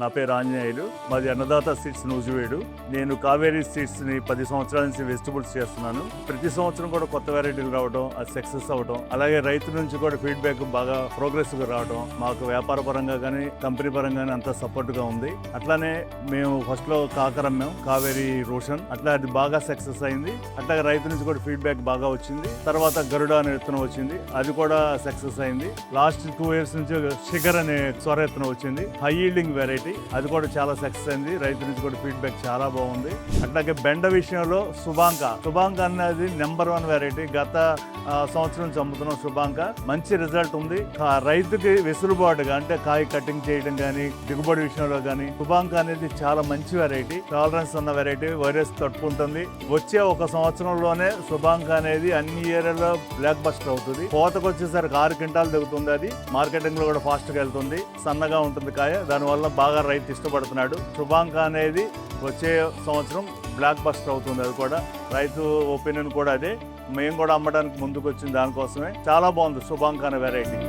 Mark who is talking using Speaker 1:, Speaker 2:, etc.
Speaker 1: నా పేరు ఆంజనేయులు. మాది అన్నదాత సీడ్స్ నూజివేడు. నేను కావేరీ సీడ్స్ ని 10 సంవత్సరాల నుంచి వెజిటబుల్స్ చేస్తున్నాను. ప్రతి సంవత్సరం కూడా కొత్త వెరైటీలు రావడం, అది సక్సెస్ అవ్వడం, అలాగే రైతు నుంచి కూడా ఫీడ్బ్యాక్ బాగా ప్రోగ్రెసివ్ గా రావడం మాకు వ్యాపార పరంగా కానీ కంపెనీ పరంగా కానీ అంతా సపోర్ట్ గా ఉంది. అట్లానే మేము ఫస్ట్ లో కాకరమ్మాం, కావేరీ రోషన్, అట్లా అది బాగా సక్సెస్ అయింది. అట్లాగే రైతు నుంచి కూడా ఫీడ్బ్యాక్ బాగా వచ్చింది. తర్వాత గరుడ అనే విత్తనం వచ్చింది, అది కూడా సక్సెస్ అయింది. లాస్ట్ 2 years నుంచి షిగర్ అనే సొర విత్తనం వచ్చింది, హై ఈల్డింగ్ వెరైటీ, అది కూడా చాలా సక్సెస్ అయింది. రైతు నుంచి కూడా ఫీడ్బ్యాక్ చాలా బాగుంది. అట్లాగే బెండ విషయంలో శుభాంక అనేది నెంబర్ 1 వెరైటీ. గత సంవత్సరం నుంచి అమ్ముతున్నాం శుభాంక. మంచి రిజల్ట్ ఉంది. రైతుకి వెసులుబాటుగా అంటే కాయ కటింగ్ చేయడం కానీ, దిగుబడి విషయంలో కానీ శుభాంక అనేది చాలా మంచి వెరైటీ, టాలరెన్స్ ఉన్న వెరైటీ, వైరస్ తట్టుకుంటుంది. వచ్చే 1 సంవత్సరంలోనే శుభాంక అనేది అన్ని ఏరియాలో బ్లాక్ బస్టర్ అవుతుంది. కోతకు వచ్చేసరికి 6 క్వింటాలు దిగుతుంది. అది మార్కెటింగ్ లో కూడా ఫాస్ట్ గా వెళ్తుంది, సన్నగా ఉంటుంది కాయ. దానివల్ల బాగా రైతు ఇష్టపడుతున్నాడు. శుభాంక అనేది వచ్చే సంవత్సరం బ్లాక్ బస్టర్ అవుతుంది. అది కూడా రైతు ఒపీనియన్ కూడా అదే. మేము కూడా అమ్మడానికి ముందుకు వచ్చింది దానికోసమే. చాలా బాగుంది శుభాంక అనే వెరైటీ.